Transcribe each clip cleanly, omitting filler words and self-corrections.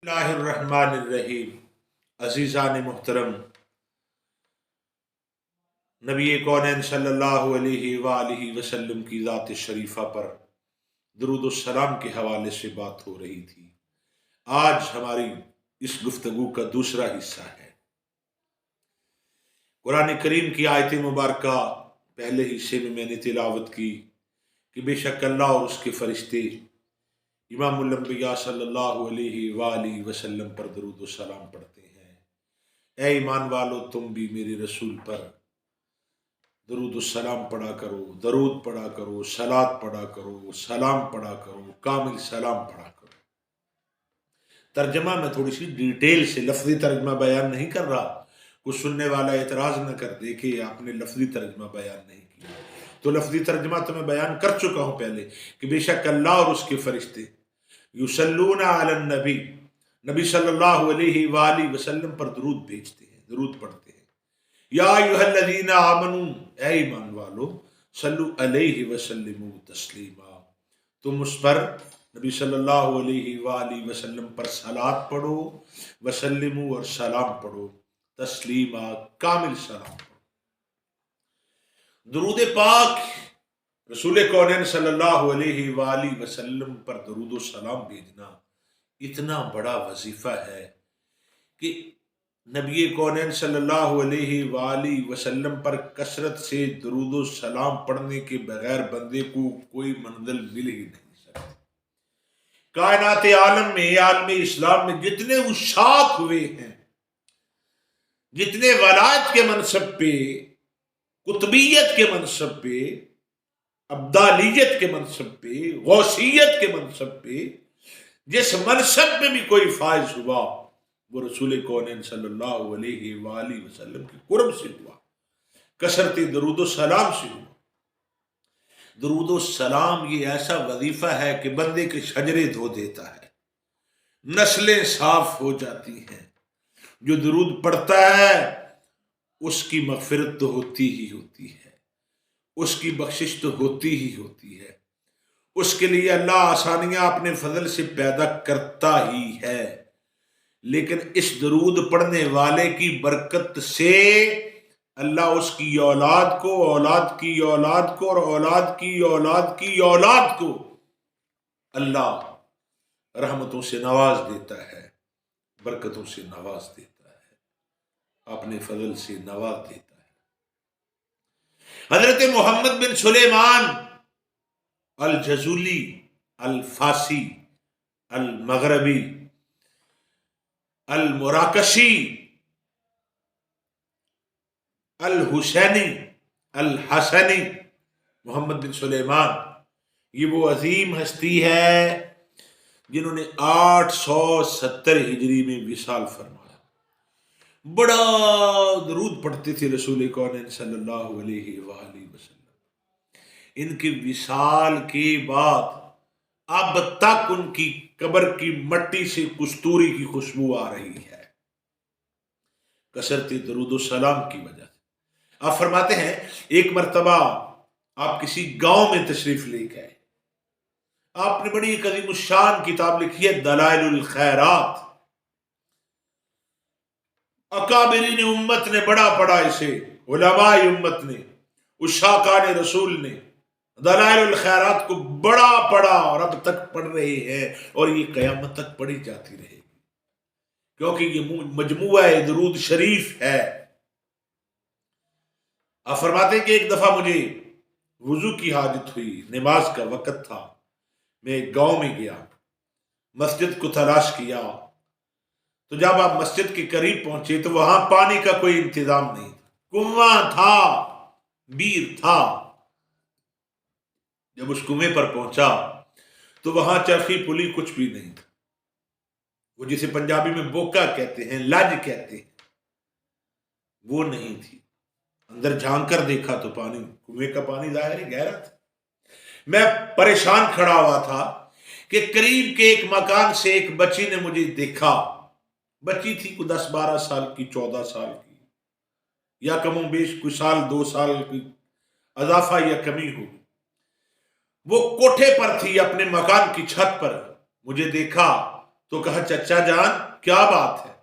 اللہ الرحمن الرحیم۔ عزیزان محترم، نبی کونین صلی اللہ علیہ وآلہ وسلم کی ذات شریفہ پر درود و سلام کے حوالے سے بات ہو رہی تھی۔ آج ہماری اس گفتگو کا دوسرا حصہ ہے۔ قرآن کریم کی آیت مبارکہ پہلے حصے میں نے تلاوت کی کہ بے شک اللہ اور اس کے فرشتے امام الانبیاء صلی اللہ علیہ وآلہ وسلم پر درود و سلام پڑھتے ہیں۔ اے ایمان والو، تم بھی میرے رسول پر درود و سلام پڑھا کرو، درود پڑھا کرو، صلات پڑھا کرو، سلام پڑھا کرو، کامل سلام پڑھا کرو۔ ترجمہ میں تھوڑی سی ڈیٹیل سے لفظی ترجمہ بیان نہیں کر رہا، کچھ سننے والا اعتراض نہ کر دے کہ آپ نے لفظی ترجمہ بیان نہیں کیا۔ تو لفظی ترجمہ تو میں بیان کر چکا ہوں پہلے کہ بے شک اللہ اور اس کے فرشتے یصلون علی النبی، نبی صلی اللہ علیہ وآلہ وسلم پر درود بھیجتے ہیں، درود پڑھتے ہیں۔ یا ایھا الذین آمنوا، اے ایمان والو، صلو علیہ وسلموا تسلیما، تم اس پر نبی صلی اللہ علیہ وآلہ وسلم پر صلات پڑھو، وسلموا اور سلام پڑھو، تسلیما کامل سلام پڑھو۔ درود پاک، رسول کونین صلی اللہ علیہ وآلہ وسلم پر درود و سلام بھیجنا اتنا بڑا وظیفہ ہے کہ نبی کونین صلی اللہ علیہ وآلہ وسلم پر کثرت سے درود و سلام پڑھنے کے بغیر بندے کو کوئی منزل مل ہی نہیں سکتی۔ کائنات عالم میں، عالم اسلام میں جتنے وشاق ہوئے ہیں، جتنے ولایت کے منصب پہ، قطبیت کے منصب پہ، ابدالیت کے منصب پہ، غوثیت کے منصب پہ، جس منصب میں بھی کوئی فائز ہوا وہ رسول کونین صلی اللہ علیہ وآلہ وسلم کے قرب سے ہوا، کثرت درود و سلام سے ہوا۔ درود و سلام یہ ایسا وظیفہ ہے کہ بندے کے شجرے دھو دیتا ہے، نسلیں صاف ہو جاتی ہیں۔ جو درود پڑھتا ہے اس کی مغفرت تو ہوتی ہی ہوتی ہے، اس کی بخشش تو ہوتی ہی ہوتی ہے، اس کے لیے اللہ آسانیاں اپنے فضل سے پیدا کرتا ہی ہے۔ لیکن اس درود پڑھنے والے کی برکت سے اللہ اس کی اولاد کو، اولاد کی اولاد کو، اور اولاد کی اولاد کی اولاد کو اللہ رحمتوں سے نواز دیتا ہے، برکتوں سے نواز دیتا ہے، اپنے فضل سے نواز دیتا ہے۔ حضرت محمد بن سلیمان الجزولی، الفاسی، المغربی، المراکشی، الحسینی، الحسنی، محمد بن سلیمان، یہ وہ عظیم ہستی ہے جنہوں نے 870 ہجری میں وصال فرمایا۔ بڑا درود پڑھتے تھے رسول کونین صلی اللہ علیہ وآلہ وسلم۔ ان کے وصال کے بعد اب تک ان کی قبر کی مٹی سے کستوری کی خوشبو آ رہی ہے، کثرت درود و سلام کی وجہ سے۔ آپ فرماتے ہیں ایک مرتبہ آپ کسی گاؤں میں تشریف لے گئے، آپ نے بڑی ایک عظیم الشان کتاب لکھی ہے دلائل الخیرات، اکابرین امت نے بڑا پڑھا اسے، علماء امت نے، عشاقان رسول نے دلائل الخیرات کو بڑا پڑھا اور اب تک پڑھ رہے ہیں، اور یہ قیامت تک پڑھی جاتی رہے گی، کیونکہ یہ مجموعہ درود شریف ہے۔ آپ فرماتے ہیں کہ ایک دفعہ مجھے وضو کی حاجت ہوئی، نماز کا وقت تھا، میں ایک گاؤں میں گیا، مسجد کو تلاش کیا، تو جب آپ مسجد کے قریب پہنچے تو وہاں پانی کا کوئی انتظام نہیں تھا، کنواں تھا، بیر تھا۔ جب اس کنویں پر پہنچا تو وہاں چرخی پلی کچھ بھی نہیں تھا، وہ جسے پنجابی میں بوکا کہتے ہیں، لج کہتے ہیں، وہ نہیں تھی۔ اندر جھانک کر دیکھا تو پانی، کنویں کا پانی ظاہر ہے گہرا تھا۔ میں پریشان کھڑا ہوا تھا کہ قریب کے ایک مکان سے ایک بچی نے مجھے دیکھا، بچی تھی کوئی 10-12 سال کی، 14 سال کی، یا کم و بیش کوئی سال 2 سال کی اضافہ یا کمی ہوگی۔ وہ کوٹھے پر تھی، اپنے مکان کی چھت پر، مجھے دیکھا تو کہا چچا جان کیا بات ہے؟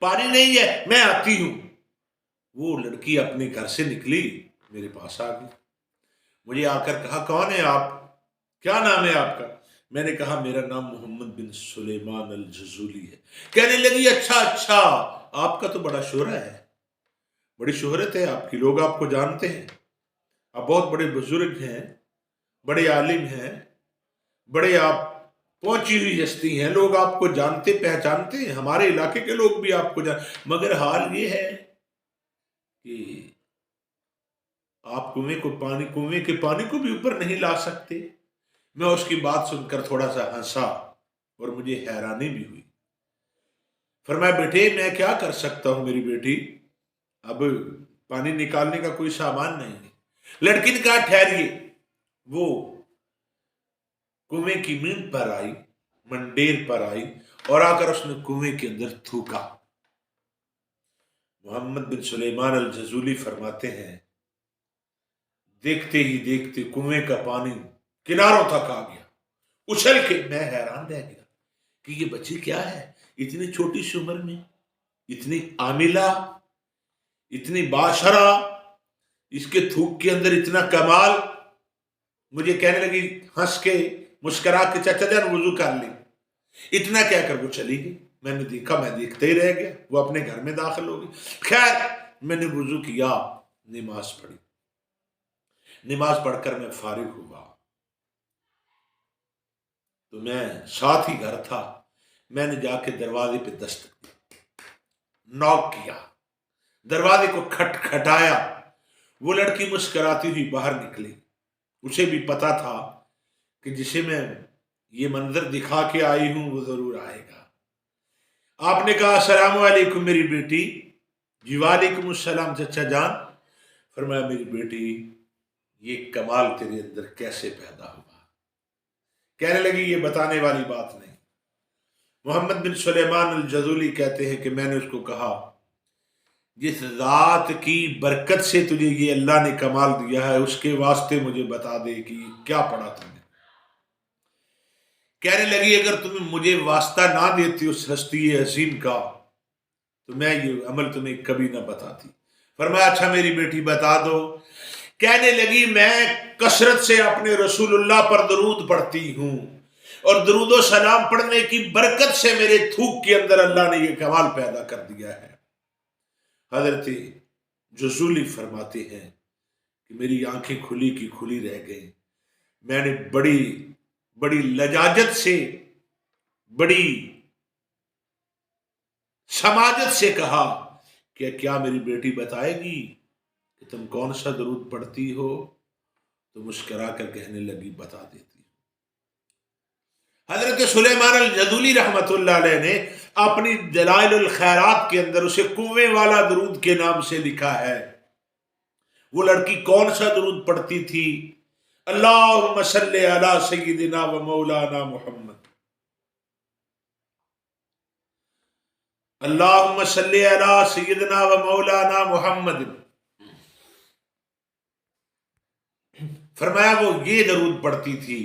پانی نہیں ہے، میں آتی ہوں۔ وہ لڑکی اپنے گھر سے نکلی، میرے پاس آ گئی، مجھے آ کر کہا کون ہے آپ، کیا نام ہے آپ کا؟ میں نے کہا میرا نام محمد بن سلیمان الجزولی ہے۔ کہنے لگی اچھا اچھا، آپ کا تو بڑا شہرہ ہے، بڑی شہرت ہے آپ کی، لوگ آپ کو جانتے ہیں، آپ بہت بڑے بزرگ ہیں، بڑے عالم ہیں، بڑے آپ پہنچی ہوئی ہستی ہیں، لوگ آپ کو جانتے پہچانتے ہیں، ہمارے علاقے کے لوگ بھی آپ کو مگر حال یہ ہے کہ آپ کنویں کے پانی کو بھی اوپر نہیں لا سکتے۔ میں اس کی بات سن کر تھوڑا سا ہنسا اور مجھے حیرانی بھی ہوئی۔ فرمایا بیٹے میں کیا کر سکتا ہوں میری بیٹی، اب پانی نکالنے کا کوئی سامان نہیں ہے۔ لڑکی نے کہا ٹھہریے، وہ کنویں کی منڈ پر آئی، منڈیر پر آئی اور آ کر اس نے کنویں کے اندر تھوکا۔ محمد بن سلیمان الجزولی فرماتے ہیں دیکھتے ہی دیکھتے کنویں کا پانی کناروں تک آ گیا، اچھل کے میں حیران رہ گیا کہ یہ بچی کیا ہے، اتنی چھوٹی سی عمر میں اتنی عاملہ، اتنی باشرہ، اس کے تھوک کے اندر اتنا کمال۔ مجھے کہنے لگی ہنس کے مسکرا کے چچا جان وضو کر لیں، اتنا کہہ کر وہ چلی گئی۔ میں نے دیکھا، میں دیکھتے ہی رہ گیا، وہ اپنے گھر میں داخل ہو گئی۔ خیر میں نے وضو کیا، نماز پڑھی، نماز پڑھ کر میں فارغ ہوا تو میں ساتھ ہی گھر تھا، میں نے جا کے دروازے پہ دستک دی، نوک کیا، دروازے کو کھٹکھٹایا، وہ لڑکی مسکراتی ہوئی باہر نکلی۔ اسے بھی پتا تھا کہ جسے میں یہ منظر دکھا کے آئی ہوں وہ ضرور آئے گا۔ آپ نے کہا السلام علیکم میری بیٹی۔ جی وعلیکم السلام چچا جان۔ فرمایا میری بیٹی یہ کمال تیرے اندر کیسے پیدا ہوا؟ کہنے لگی یہ بتانے والی بات نہیں۔ محمد بن سلیمان الجزولی کہتے ہیں کہ میں نے اس کو کہا جس ذات کی برکت سے تجھے یہ اللہ نے کمال دیا ہے اس کے واسطے مجھے بتا دے کہ کیا پڑھا تم نے۔ کہنے لگی اگر تم مجھے واسطہ نہ دیتی اس ہستی عظیم کا تو میں یہ عمل تمہیں کبھی نہ بتاتی۔ فرمایا اچھا میری بیٹی بتا دو۔ کہنے لگی میں کثرت سے اپنے رسول اللہ پر درود پڑھتی ہوں اور درود و سلام پڑھنے کی برکت سے میرے تھوک کے اندر اللہ نے یہ کمال پیدا کر دیا ہے۔ حضرت جزولی فرماتے ہیں کہ میری آنکھیں کھلی کی کھلی رہ گئیں، میں نے بڑی لجاجت سے، بڑی سماجت سے کہا کہ کیا میری بیٹی بتائے گی کہ تم کون سا درود پڑھتی ہو؟ تو مسکرا کر کہنے لگی بتا دیتی۔ حضرت سلیمان الجزولی رحمت اللہ علیہ نے اپنی دلائل الخیرات کے اندر اسے کنویں والا درود کے نام سے لکھا ہے۔ وہ لڑکی کون سا درود پڑھتی تھی؟ اللہم صلی علی سیدنا و مولانا محمد، اللہم صلی علی سیدنا و مولانا محمد۔ فرمایا وہ یہ درود پڑھتی تھی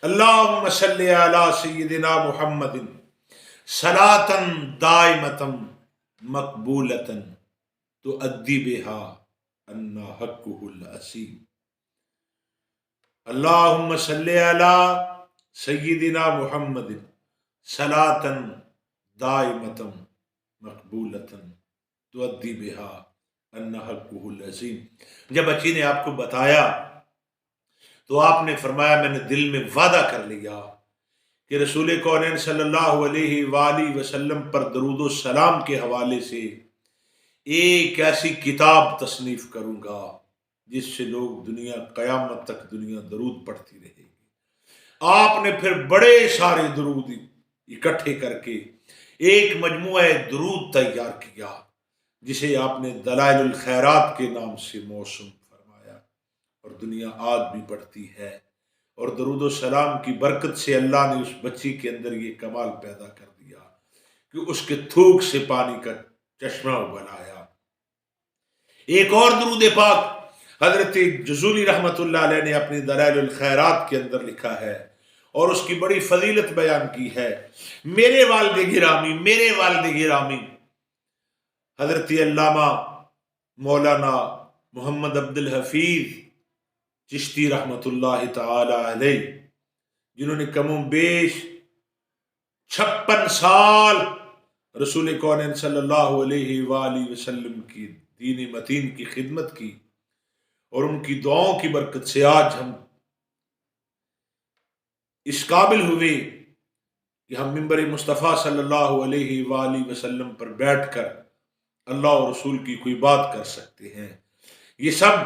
اللہم صلی علی سیدنا محمد صلاۃ دائمۃ مقبولۃ تؤدی بہا عنا حقہ العظیم۔ اللہم صلی علی سیدنا محمد صلاۃ دائمۃ مقبولۃ تؤدی بہا عنا حقہ العظیم۔ جب بچی نے آپ کو بتایا تو آپ نے فرمایا میں نے دل میں وعدہ کر لیا کہ رسول کونین صلی اللہ علیہ وآلہ وسلم پر درود و سلام کے حوالے سے ایک ایسی کتاب تصنیف کروں گا جس سے لوگ دنیا قیامت تک دنیا درود پڑھتی رہے گی۔ آپ نے پھر بڑے سارے درود اکٹھے کر کے ایک مجموعہ درود تیار کیا جسے آپ نے دلائل الخیرات کے نام سے موسوم فرمایا، اور دنیا آج بھی پڑھتی ہے، اور درود و سلام کی برکت سے اللہ نے اس بچی کے اندر یہ کمال پیدا کر دیا کہ اس کے تھوک سے پانی کا چشمہ بنایا۔ ایک اور درود پاک حضرت جزولی رحمت اللہ علیہ نے اپنی دلائل الخیرات کے اندر لکھا ہے، اور اس کی بڑی فضیلت بیان کی ہے۔ میرے والد گرامی حضرت علامہ مولانا محمد عبد الحفیظ چشتی رحمت اللہ تعالی علیہ، جنہوں نے کم و بیش 56 سال رسول کونین صلی اللہ علیہ وآلہ وسلم کی دین متین کی خدمت کی، اور ان کی دعاؤں کی برکت سے آج ہم اس قابل ہوئے کہ ہم منبر مصطفیٰ صلی اللہ علیہ وآلہ وسلم پر بیٹھ کر اللہ اور رسول کی کوئی بات کر سکتے ہیں۔ یہ سب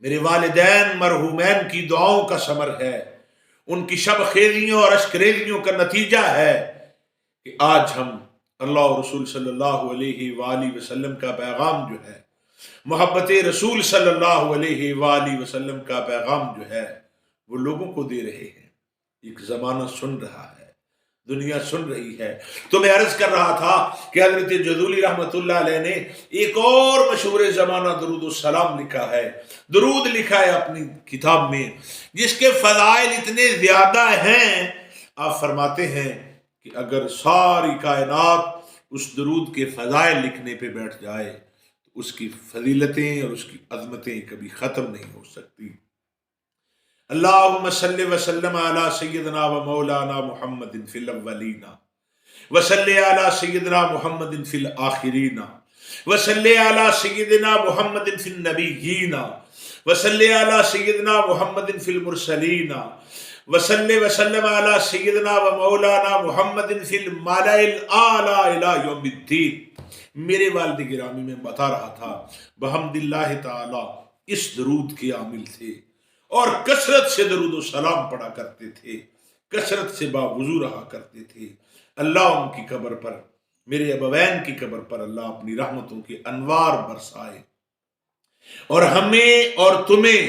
میرے والدین مرحومین کی دعاؤں کا ثمر ہے، ان کی شب خیزیوں اور اشک ریزیوں کا نتیجہ ہے کہ آج ہم اللہ اور رسول صلی اللہ علیہ وآلہ وسلم کا پیغام جو ہے، محبت رسول صلی اللہ علیہ وآلہ وسلم کا پیغام جو ہے وہ لوگوں کو دے رہے ہیں۔ ایک زمانہ سن رہا ہے، دنیا سن رہی ہے۔ تو میں عرض کر رہا تھا کہ حضرت جذولی رحمت اللہ علیہ نے ایک اور مشہور زمانہ درود السلام لکھا ہے، درود لکھا ہے اپنی کتاب میں، جس کے فضائل اتنے زیادہ ہیں، آپ فرماتے ہیں کہ اگر ساری کائنات اس درود کے فضائل لکھنے پہ بیٹھ جائے تو اس کی فضیلتیں اور اس کی عظمتیں کبھی ختم نہیں ہو سکتی۔ اللہم صلی وسلم علی سیدنا و مولانا محمد فی الاولین وصلی علی سیدنا محمد فی الآخرین وصلی علی سیدنا محمد فی النبیین وصلی علی سیدنا محمد فی المرسلین وصلی وسلم علی سیدنا و مولانا محمد فی الملأ الاعلی الی یوم الدین۔ میرے والد گرامی میں بتا رہا تھا بحمد اللہ تعالی اس درود کے عامل تھے اور کثرت سے درود و سلام پڑھا کرتے تھے، کثرت سے باوضو رہا کرتے تھے۔ اللہ ان کی قبر پر، میرے ابوین کی قبر پر اللہ اپنی رحمتوں کے انوار برسائے، اور ہمیں اور تمہیں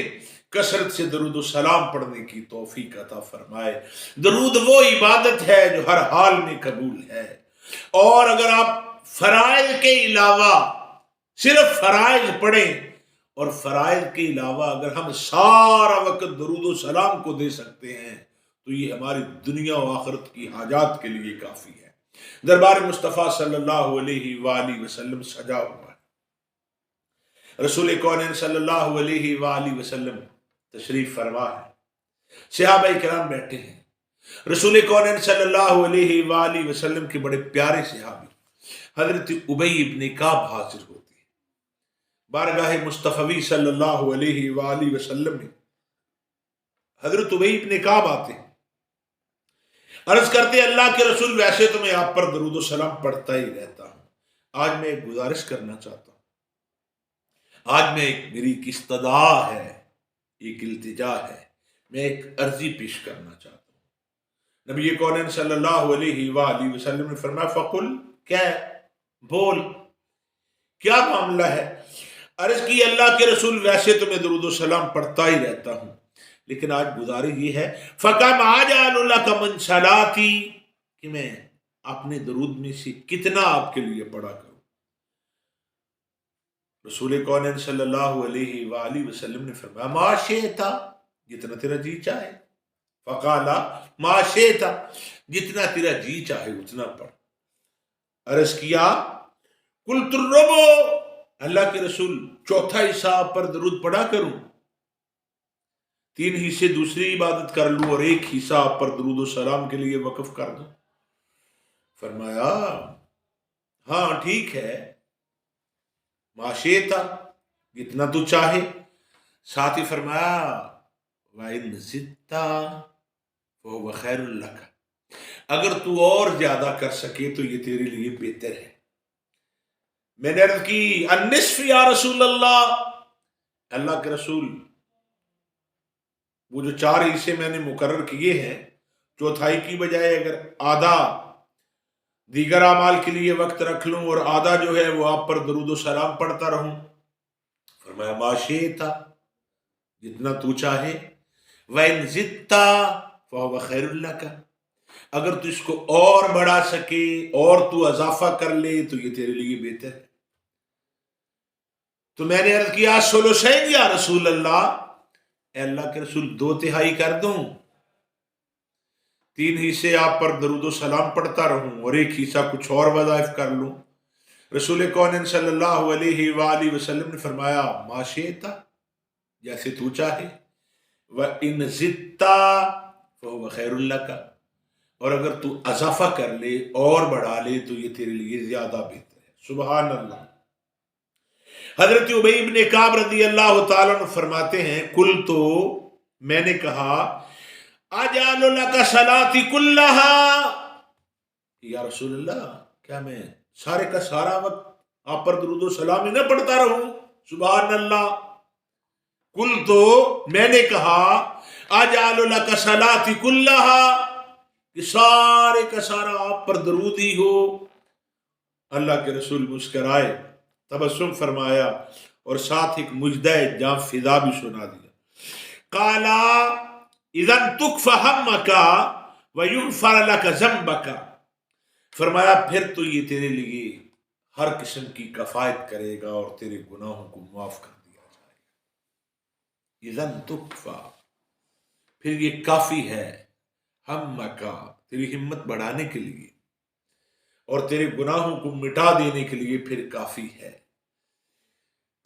کثرت سے درود و سلام پڑھنے کی توفیق عطا فرمائے۔ درود وہ عبادت ہے جو ہر حال میں قبول ہے، اور اگر آپ فرائض کے علاوہ صرف فرائض پڑھیں اور فرائض کے علاوہ اگر ہم سارا وقت درود و سلام کو دے سکتے ہیں تو یہ ہماری دنیا و آخرت کی حاجات کے لیے کافی ہے۔ دربار مصطفیٰ صلی اللہ علیہ وآلہ وسلم سجا ہوا ہے، رسول کونین صلی اللہ علیہ وآلہ وسلم تشریف فرما ہے، صحابہ کرام بیٹھے ہیں، رسول کونین صلی اللہ علیہ وآلہ وسلم کے بڑے پیارے صحابی حضرت ابی ابن کعب حاضر ہوتے ہیں بارگاہ مصطفی صلی اللہ علیہ وآلہ وسلم میں۔ حضرت ابی ابن کعب آتے ہیں، عرض کرتے اللہ کے رسول ویسے تو میں آپ پر درود و سلام پڑھتا ہی رہتا ہوں، آج میں ایک گزارش کرنا چاہتا ہوں، آج میں میری ایک استدعا ہے، ایک التجا ہے، میں ایک عرضی پیش کرنا چاہتا ہوں۔ نبی کونین صلی اللہ علیہ وآلہ وسلم نے فرمایا فقل، کیا ہے؟ بول، کیا معاملہ ہے؟ عرض کی اللہ کے رسول ویسے تو میں درود و سلام پڑھتا ہی رہتا ہوں، لیکن آج گزارش یہ ہے فَكَمْ أَجْعَلُ لَكَ مِنْ صَلَاتِي، کہ میں اپنے درود میں سے کتنا آپ کے لیے پڑھا کروں۔ رسول کونین صلی اللہ علیہ وآلہ وسلم نے فرمایا مَا شِئْتَ، جتنا تیرا جی چاہے، فَقَالَ مَا شِئْتَ، جتنا تیرا جی چاہے اتنا پڑھ۔ عرض کیا قُلْتُ الرُّبُعُ، اللہ کے رسول چوتھا حصہ آپ پر درود پڑھا کروں، 3 حصے دوسری عبادت کر لوں اور 1 حصہ آپ پر درود و سلام کے لیے وقف کر دوں؟ فرمایا ہاں ٹھیک ہے، ما شئت، جتنا تو چاہے۔ ساتھ ہی فرمایا وَإِنْ زِدْتَ فَهُوَ خَيْرٌ لَكَ، اگر تو اور زیادہ کر سکے تو یہ تیرے لیے بہتر ہے۔ میں نے عرض کی النصف یا رسول اللہ، اللہ کے رسول وہ جو 4 حصے میں نے مقرر کیے ہیں، چوتھائی کی بجائے اگر آدھا دیگر اعمال کے لیے وقت رکھ لوں اور آدھا جو ہے وہ آپ پر درود و سلام پڑھتا رہوں؟ فرمایا ما شئت، جتنا تو چاہے، وَإِنْ زِدْتَ فَهُوَ خَيْرٌ لَكَ، اگر تو اس کو اور بڑھا سکے اور تو اضافہ کر لے تو یہ تیرے لیے بہتر ہے۔ تو میں نے عرض کیا ثلثین یا رسول اللہ، اے اللہ کے رسول 2 تہائی کر دوں؟ 3 حصے آپ پر درود و سلام پڑھتا رہوں اور ایک حصہ کچھ اور وظائف کر لوں؟ رسول کون صلی اللہ علیہ وآلہ وسلم نے فرمایا ما شئت، جیسے تو چاہے، وَإِنْ زِدْتَ فَهُوَ خَيْرٌ لَكَ، اور اگر تو اضافہ کر لے اور بڑھا لے تو یہ تیرے لیے زیادہ بہتر ہے۔ سبحان اللہ۔ حضرت ابی بن کعب رضی اللہ تعالیٰ عنہ فرماتے ہیں کل تو میں نے کہا اجعل لک صلاتی کلہا، یا رسول اللہ کیا میں سارے کا سارا وقت آپ پر درود و سلام ہی نہ پڑھتا رہوں؟ سبحان اللہ۔ کل تو میں نے کہا اجعل لک صلاتی کلہا، کہ سارے کا سارا آپ پر درود ہی ہو۔ اللہ کے رسول مسکرائے، تبسم فرمایا اور ساتھ ایک مجدہ جاں فضا بھی سنا دیا۔ قالا اذن تکف ہمک ویغفر لک ذنبک، فرمایا پھر تو یہ تیرے لیے ہر قسم کی کفایت کرے گا اور تیرے گناہوں کو معاف کر دیا جائے گا۔ اذن تکف، پھر یہ کافی ہے، ہمک تیری ہمت بڑھانے کے لیے اور تیرے گناہوں کو مٹا دینے کے لیے پھر کافی ہے۔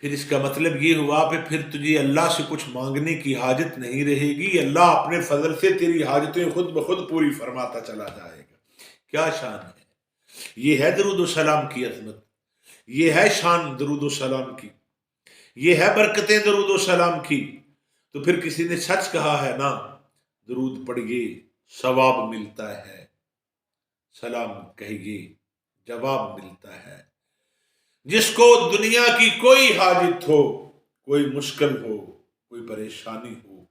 پھر اس کا مطلب یہ ہوا کہ پھر تجھے اللہ سے کچھ مانگنے کی حاجت نہیں رہے گی، اللہ اپنے فضل سے تیری حاجتیں خود بخود پوری فرماتا چلا جائے گا۔ کیا شان ہے! یہ ہے درود و سلام کی عظمت، یہ ہے شان درود و سلام کی، یہ ہے برکتیں درود و سلام کی۔ تو پھر کسی نے سچ کہا ہے نا، درود پڑھیے ثواب ملتا ہے، سلام کہیے جواب ملتا ہے۔ جس کو دنیا کی کوئی حاجت ہو، کوئی مشکل ہو، کوئی پریشانی ہو،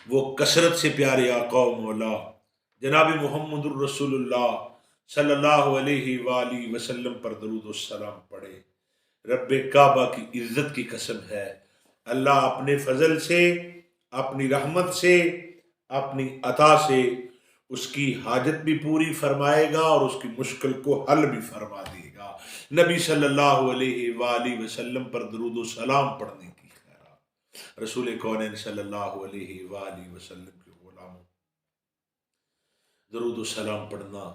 وہ کثرت سے پیارے آقا و مولا جناب محمد الرسول اللہ صلی اللہ علیہ وآلہ وسلم پر درود و سلام پڑھے۔ رب کعبہ کی عزت کی قسم ہے، اللہ اپنے فضل سے، اپنی رحمت سے، اپنی عطا سے اس کی حاجت بھی پوری فرمائے گا اور اس کی مشکل کو حل بھی فرما دے گا۔ نبی صلی اللہ علیہ وآلہ وسلم پر درود و سلام پڑھنے کی خیرات۔ رسول کونین صلی اللہ علیہ وآلہ وسلم کے غلاموں، درود و سلام پڑھنا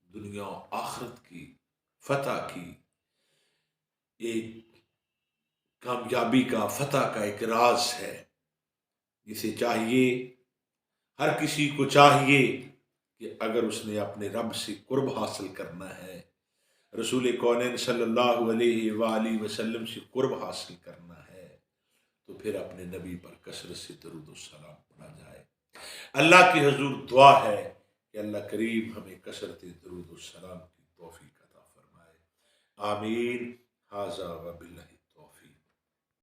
دنیا و آخرت کی فتح کی ایک کامیابی کا، فتح کا ایک راز ہے، جسے چاہیے، ہر کسی کو چاہیے کہ اگر اس نے اپنے رب سے قرب حاصل کرنا ہے، رسول کونین صلی اللہ علیہ وآلہ وسلم سے قرب حاصل کرنا ہے، تو پھر اپنے نبی پر کثرت سے درود و سلام پڑھا جائے۔ اللہ کی حضور دعا ہے کہ اللہ کریم ہمیں کثرت درود و سلام کی توفیق عطا فرمائے۔ آمین۔ ھذا وباللہ